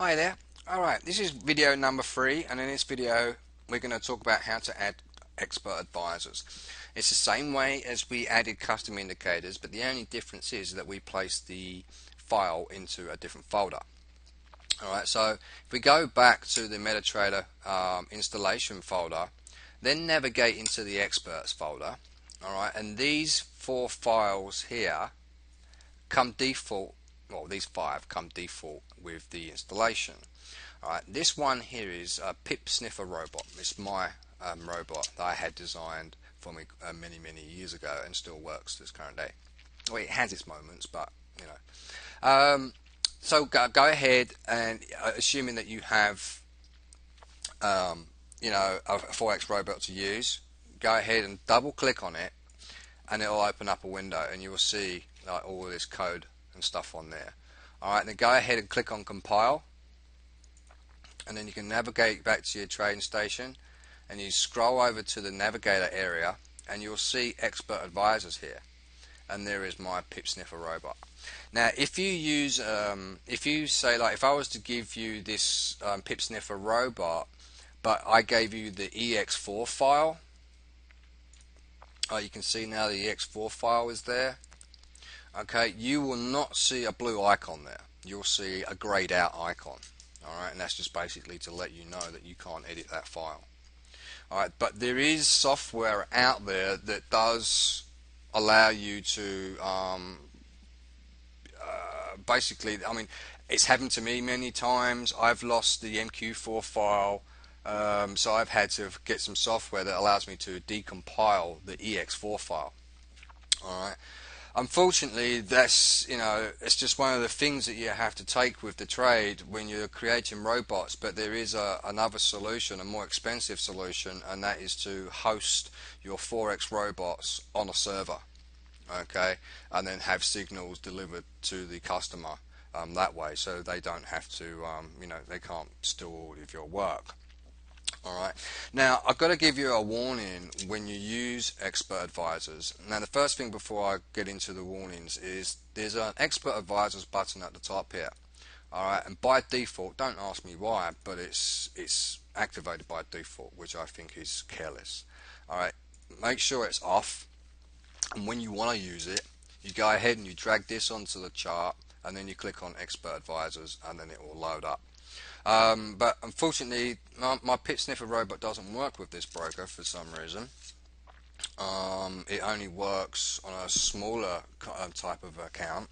Hi there. Alright, this is video number 3, and in this video we're going to talk about how to add expert advisors. It's the same way as we added custom indicators, but the only difference is that we place the file into a different folder. Alright, so if we go back to the MetaTrader installation folder, then navigate into the experts folder. Alright, and these 4 files here come default. Well, these 5 come default with the installation. Alright, this one here is a Pip Sniffer robot. It's my robot that I had designed for me many years ago and still works to this current day. Well, it has its moments, but you know. So go ahead and assuming that you have a Forex robot to use, go ahead and double click on it and it will open up a window and you will see like all of this code and stuff on there. Alright, then go ahead and click on compile, and then you can navigate back to your trading station and you scroll over to the navigator area and you'll see expert advisors here, and there is my Pip Sniffer robot. Now if you use if you say, like, if I was to give you this Pip Sniffer robot but I gave you the ex4 file, you can see now the ex4 file is there. Okay, you will not see a blue icon there. You'll see a grayed out icon. Alright, and that's just basically to let you know that you can't edit that file. Alright, but there is software out there that does allow you to basically, I mean, it's happened to me many times. I've lost the MQ4 file, so I've had to get some software that allows me to decompile the ex4 file. Alright. Unfortunately, that's, it's just one of the things that you have to take with the trade when you're creating robots. But there is another solution, a more expensive solution, and that is to host your Forex robots on a server, okay, and then have signals delivered to the customer that way, so they don't have to, they can't steal all of your work. Alright, now I've got to give you a warning when you use expert advisors. Now the first thing before I get into the warnings is there's an expert advisors button at the top here. Alright, and by default, don't ask me why, but it's activated by default, which I think is careless. Alright, make sure it's off, and when you want to use it, you go ahead and you drag this onto the chart and then you click on expert advisors and then it will load up. But unfortunately, my Pip Sniffer robot doesn't work with this broker for some reason. It only works on a smaller type of account,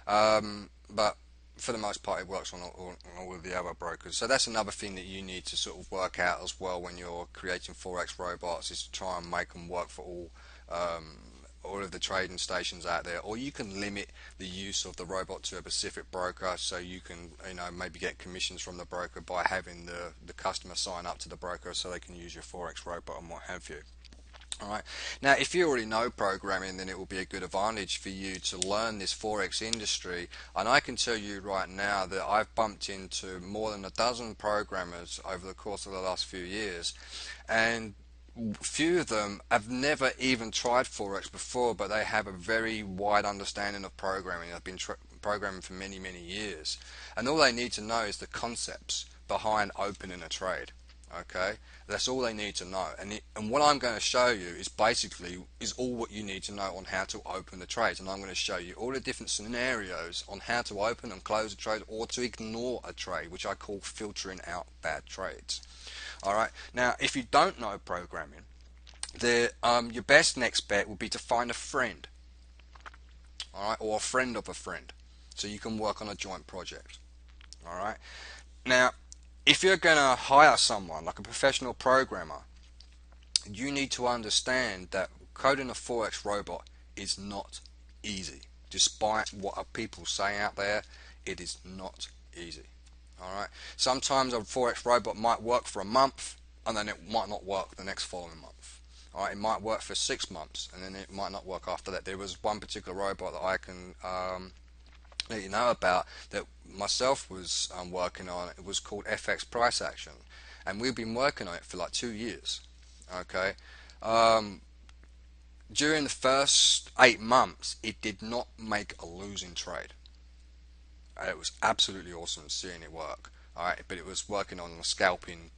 but for the most part it works on all of the other brokers. So that's another thing that you need to sort of work out as well when you're creating Forex robots, is to try and make them work for all of the trading stations out there. Or you can limit the use of the robot to a specific broker, so you can maybe get commissions from the broker by having the customer sign up to the broker so they can use your Forex robot and what have you. Alright, now if you already know programming, then it will be a good advantage for you to learn this Forex industry. And I can tell you right now that I've bumped into more than a dozen programmers over the course of the last few years, and few of them have never even tried Forex before, but they have a very wide understanding of programming. They've been programming for many years, and all they need to know is the concepts behind opening a trade. Okay, that's all they need to know, and what I'm going to show you is basically all what you need to know on how to open the trades. And I'm going to show you all the different scenarios on how to open and close a trade, or to ignore a trade, which I call filtering out bad trades. Alright, now if you don't know programming, your best next bet would be to find a friend, alright, or a friend of a friend, so you can work on a joint project. Alright, now if you're going to hire someone like a professional programmer, you need to understand that coding a Forex robot is not easy. Despite what people say out there, it is not easy. Alright, sometimes a Forex robot might work for a month and then it might not work the next following month. Alright, it might work for 6 months and then it might not work after that. There was one particular robot that I can let you know about that myself was working on. It was called FX Price Action, and we've been working on it for like 2 years. Okay, during the first 8 months it did not make a losing trade. It was absolutely awesome seeing it work. All right, but it was working on a scalping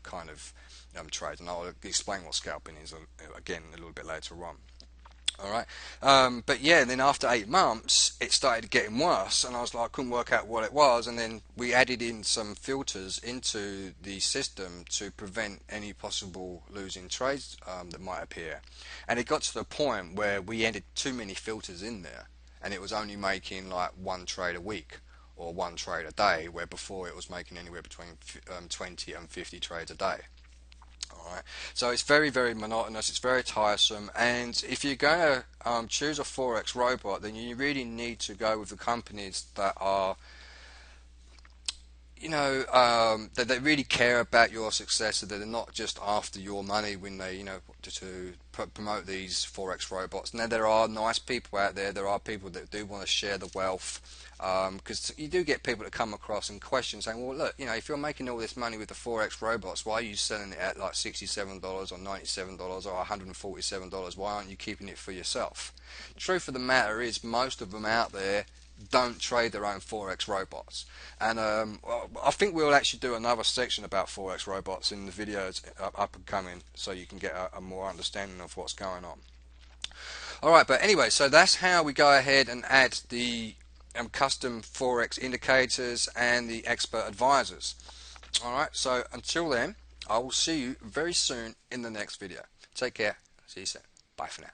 kind of trade, and I'll explain what scalping is again a little bit later on. All right, but yeah, then after 8 months, it started getting worse, and I was like, I couldn't work out what it was, and then we added in some filters into the system to prevent any possible losing trades that might appear, and it got to the point where we added too many filters in there, and it was only making like one trade a week or one trade a day, where before it was making anywhere between 20 and 50 trades a day. Alright, so it's very, very monotonous, it's very tiresome, and if you're going to choose a Forex robot, then you really need to go with the companies that are, that they really care about your success, so that they're not just after your money when they, to promote these Forex robots. Now, there are nice people out there, there are people that do want to share the wealth, because you do get people that come across and question saying, well, look, if you're making all this money with the Forex robots, why are you selling it at like $67 or $97 or $147? Why aren't you keeping it for yourself? Truth of the matter is, most of them out there don't trade their own Forex robots, and I think we'll actually do another section about Forex robots in the videos up and coming, so you can get a more understanding of what's going on. Alright, but anyway, so that's how we go ahead and add the custom Forex indicators and the expert advisors. Alright, so until then, I will see you very soon in the next video. Take care, see you soon, bye for now.